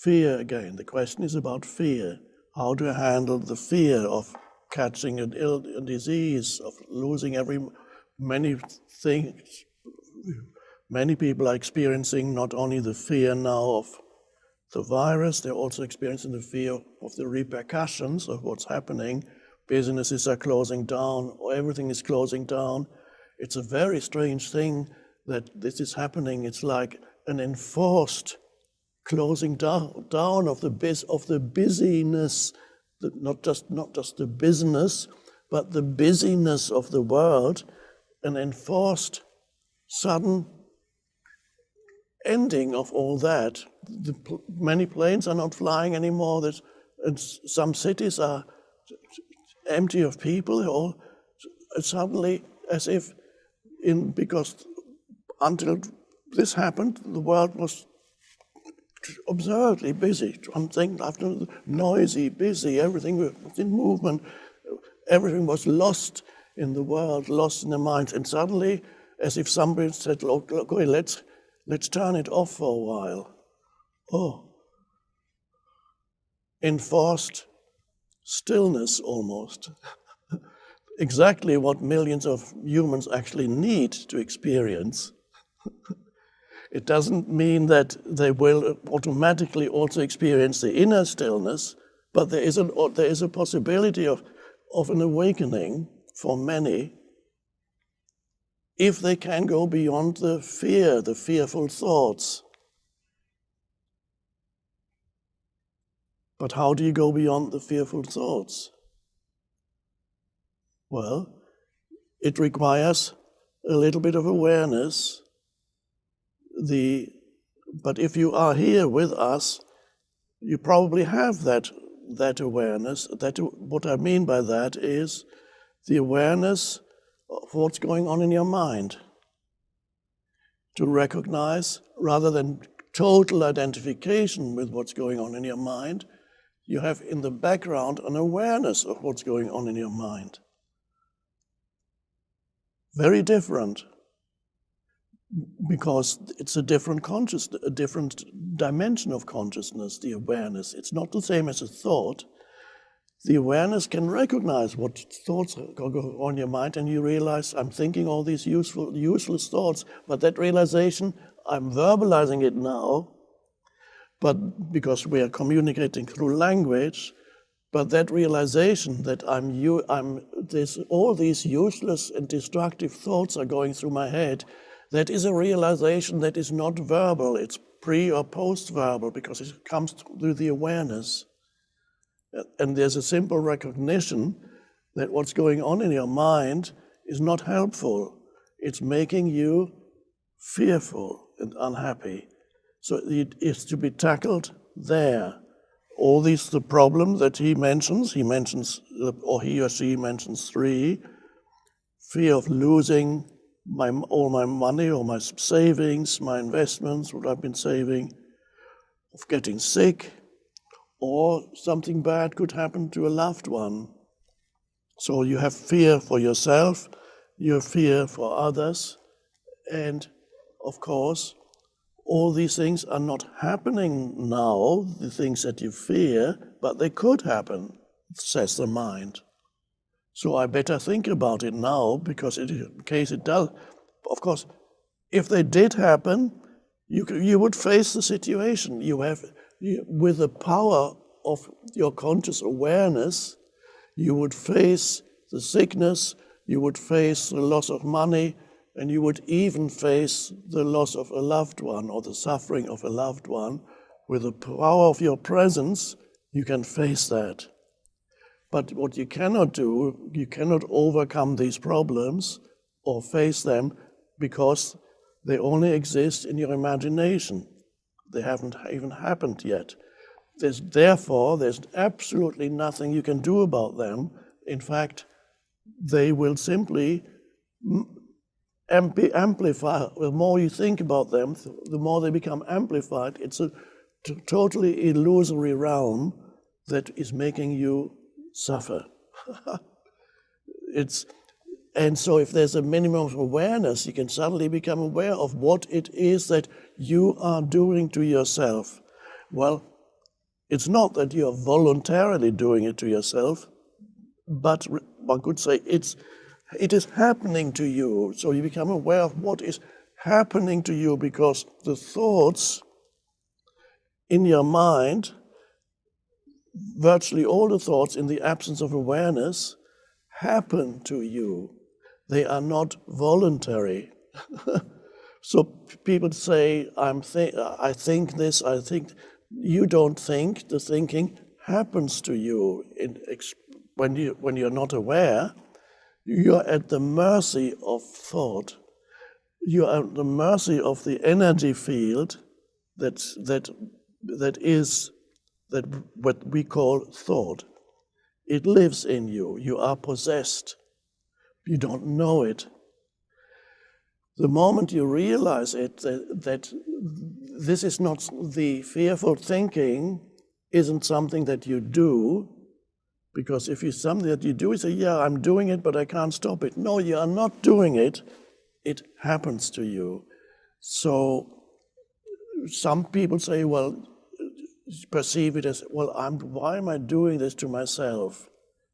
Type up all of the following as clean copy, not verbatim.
Fear again. The question is about fear. How to handle the fear of catching a disease, of losing many things. Many people are experiencing not only the fear now of the virus, they're also experiencing the fear of the repercussions of what's happening. Businesses are closing down, or everything is closing down. It's a very strange thing that this is happening. It's like an enforced closing down of the busyness, not just the business, but the busyness of the world, an enforced sudden ending of all that. Many planes are not flying anymore. And some cities are empty of people. Suddenly, as if because until this happened, the world was absurdly busy. One thing after noisy, busy. Everything was in movement. Everything was lost in the world, lost in the mind. And suddenly, as if somebody said, "Look, let's turn it off for a while." Oh, enforced stillness almost. Exactly what millions of humans actually need to experience. It doesn't mean that they will automatically also experience the inner stillness, but there is a possibility of an awakening for many if they can go beyond the fear, the fearful thoughts. But how do you go beyond the fearful thoughts? Well, it requires a little bit of awareness. But if you are here with us, you probably have that awareness. What I mean by that is the awareness of what's going on in your mind. To recognize, rather than total identification with what's going on in your mind, you have in the background an awareness of what's going on in your mind. Very different, because it's a different consciousness, a different dimension of consciousness, the awareness. It's not the same as a thought. The awareness can recognize what thoughts go on in your mind, and you realize, I'm thinking all these useless thoughts, but that realization, I'm verbalizing it now, but because we are communicating through language, but that realization that all these useless and destructive thoughts are going through my head, that is a realization that is not verbal. It's pre or post-verbal because it comes through the awareness. And there's a simple recognition that what's going on in your mind is not helpful. It's making you fearful and unhappy. So it is to be tackled there. All these, the problem that he mentions, or he or she mentions 3, fear of losing all my money, or my savings, my investments, what I've been saving, of getting sick, or something bad could happen to a loved one. So you have fear for yourself, you have fear for others, and of course, all these things are not happening now, the things that you fear, but they could happen, says the mind. So I better think about it now, because in case it does, of course, if they did happen, you would face the situation. With the power of your conscious awareness, you would face the sickness, you would face the loss of money, and you would even face the loss of a loved one or the suffering of a loved one. With the power of your presence, you can face that. But what you cannot do, you cannot overcome these problems or face them because they only exist in your imagination. They haven't even happened yet. Therefore, there's absolutely nothing you can do about them. In fact, they will simply amplify. The more you think about them, the more they become amplified. It's a totally illusory realm that is making you suffer. And so if there's a minimum of awareness, you can suddenly become aware of what it is that you are doing to yourself. Well, It's not that you're voluntarily doing it to yourself, but one could say it is happening to you. So you become aware of what is happening to you, because the thoughts in your mind, virtually all the thoughts in the absence of awareness, happen to you. They are not voluntary. So people say, I think this, I think. You don't think, the thinking happens to you. When you're not aware, you're at the mercy of thought. You're at the mercy of the energy field that what we call thought. It lives in you. You are possessed. You don't know it. The moment you realize it, that this is not the fearful thinking, isn't something that you do, because if it's something that you do, you say, yeah, I'm doing it, but I can't stop it. No, you are not doing it. It happens to you. So some people say, well, perceive it as, well, why am I doing this to myself?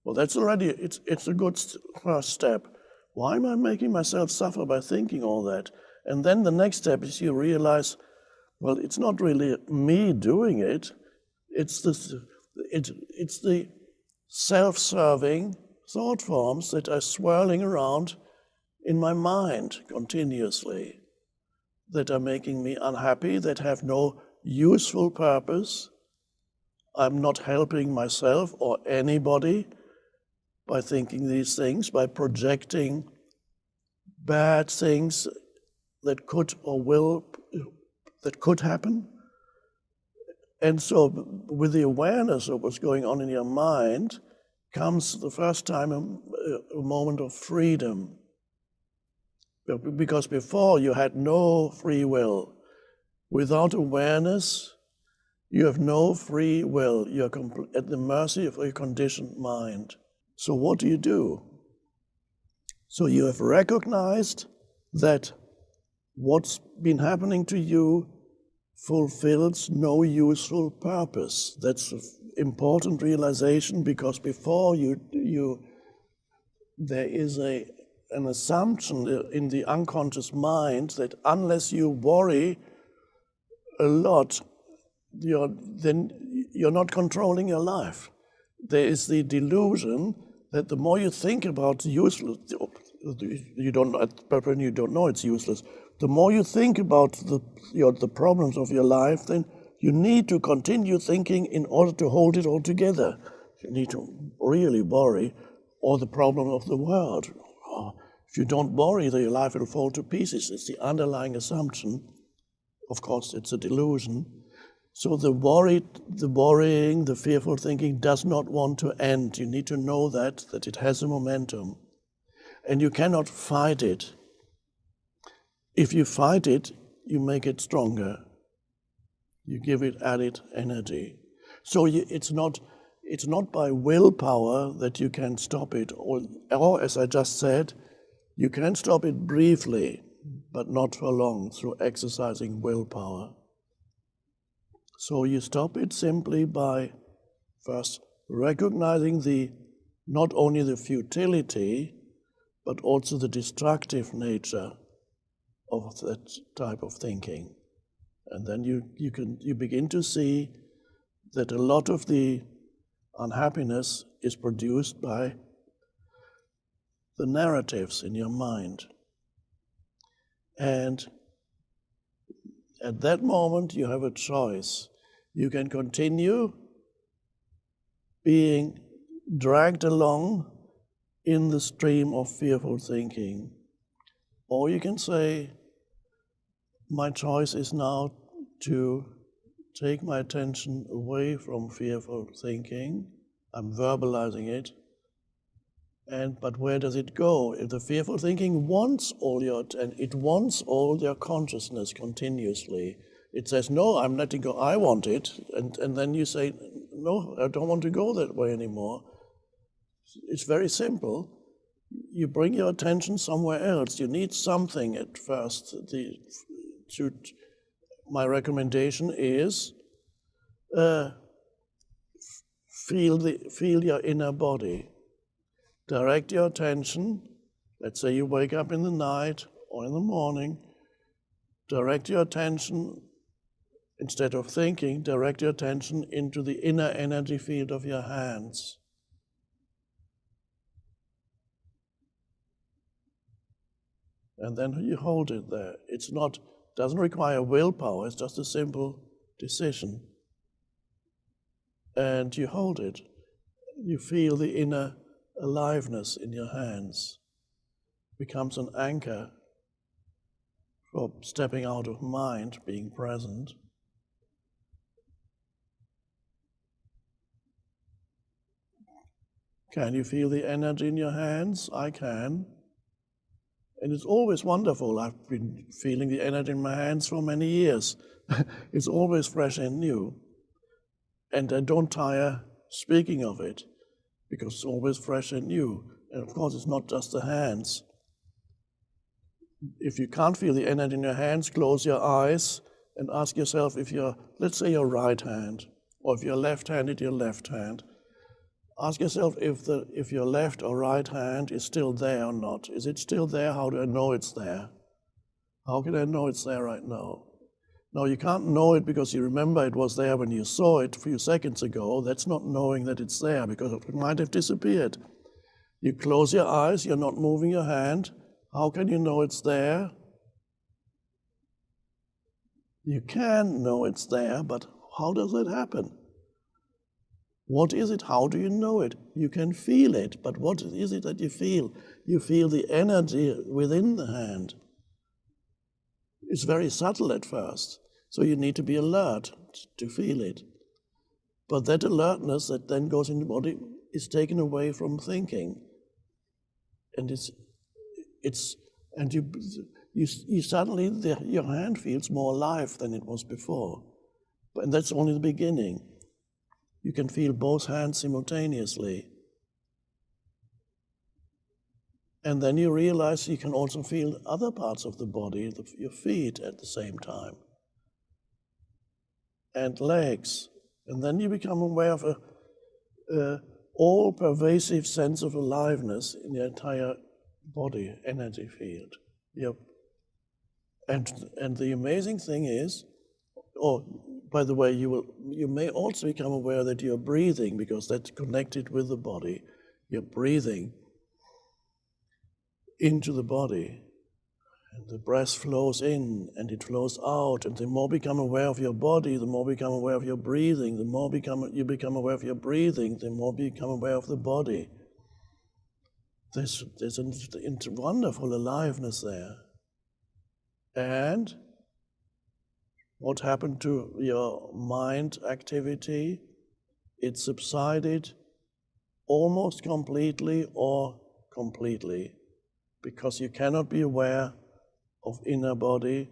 Well, that's already, it's a good first step. Why am I making myself suffer by thinking all that? And then the next step is you realize, well, it's not really me doing it. It's the self-serving thought forms that are swirling around in my mind continuously, that are making me unhappy, that have no useful purpose. I'm not helping myself or anybody by thinking these things, by projecting bad things that could happen. And so with the awareness of what's going on in your mind comes the first time a moment of freedom. Because before you had no free will. Without awareness, you have no free will. You're at the mercy of a conditioned mind. So what do? So you have recognized that what's been happening to you fulfills no useful purpose. That's an important realization, because before there is an assumption in the unconscious mind that unless you worry a lot, then you're not controlling your life. There is the delusion that the more you think about useless, you don't know it's useless. The more you think about the problems of your life, then you need to continue thinking in order to hold it all together. You need to really worry, or the problem of the world. If you don't worry, then your life will fall to pieces. It's the underlying assumption. Of course, it's a delusion. So the worrying, the fearful thinking does not want to end. You need to know that it has a momentum. And you cannot fight it. If you fight it, you make it stronger. You give it added energy. So it's not by willpower that you can stop it, or as I just said, you can stop it briefly, but not for long, through exercising willpower. So you stop it simply by first recognizing not only the futility, but also the destructive nature of that type of thinking. And then you begin to see that a lot of the unhappiness is produced by the narratives in your mind. And at that moment, you have a choice. You can continue being dragged along in the stream of fearful thinking. Or you can say, my choice is now to take my attention away from fearful thinking. I'm verbalizing it. But where does it go? If the fearful thinking wants all your consciousness continuously. It says, no, I'm letting go, I want it. And then you say, no, I don't want to go that way anymore. It's very simple. You bring your attention somewhere else. You need something at first. My recommendation is feel your inner body. Direct your attention. Let's say you wake up in the night or in the morning. Direct your attention, instead of thinking, direct your attention into the inner energy field of your hands. And then you hold it there. Doesn't require willpower, it's just a simple decision. And you hold it. You feel the inner aliveness in your hands. Becomes an anchor for stepping out of mind, being present. Can you feel the energy in your hands? I can. And it's always wonderful. I've been feeling the energy in my hands for many years. It's always fresh and new. And I don't tire speaking of it, because it's always fresh and new. And of course, it's not just the hands. If you can't feel the energy in your hands, close your eyes and ask yourself if let's say your right hand, or if you're left-handed, your left hand. Ask yourself if your left or right hand is still there or not. Is it still there? How do I know it's there? How can I know it's there right now? Now, you can't know it because you remember it was there when you saw it a few seconds ago. That's not knowing that it's there, because it might have disappeared. You close your eyes, you're not moving your hand. How can you know it's there? You can know it's there, but how does that happen? What is it? How do you know it? You can feel it, but what is it that you feel? You feel the energy within the hand. It's very subtle at first, so you need to be alert to feel it. But that alertness that then goes in the body is taken away from thinking, and you suddenly your hand feels more alive than it was before, and that's only the beginning. You can feel both hands simultaneously. And then you realize you can also feel other parts of the body, your feet at the same time, and legs. And then you become aware of a all-pervasive sense of aliveness in your entire body, energy field. Yep. And the amazing thing is, by the way, you may also become aware that you're breathing, because that's connected with the body. You're breathing into the body, and the breath flows in and it flows out. And the more you become aware of your body, the more you become aware of your breathing. The more you become aware of your breathing, the more you become aware of the body. There's a wonderful aliveness there. And what happened to your mind activity? It subsided almost completely or completely, because you cannot be aware of inner body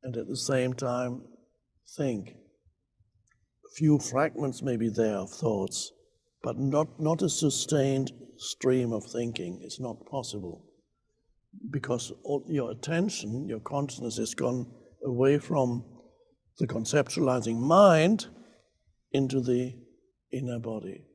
and at the same time think. A few fragments may be there of thoughts, but not a sustained stream of thinking. It's not possible, because all your attention, your consciousness has gone away from the conceptualizing mind into the inner body.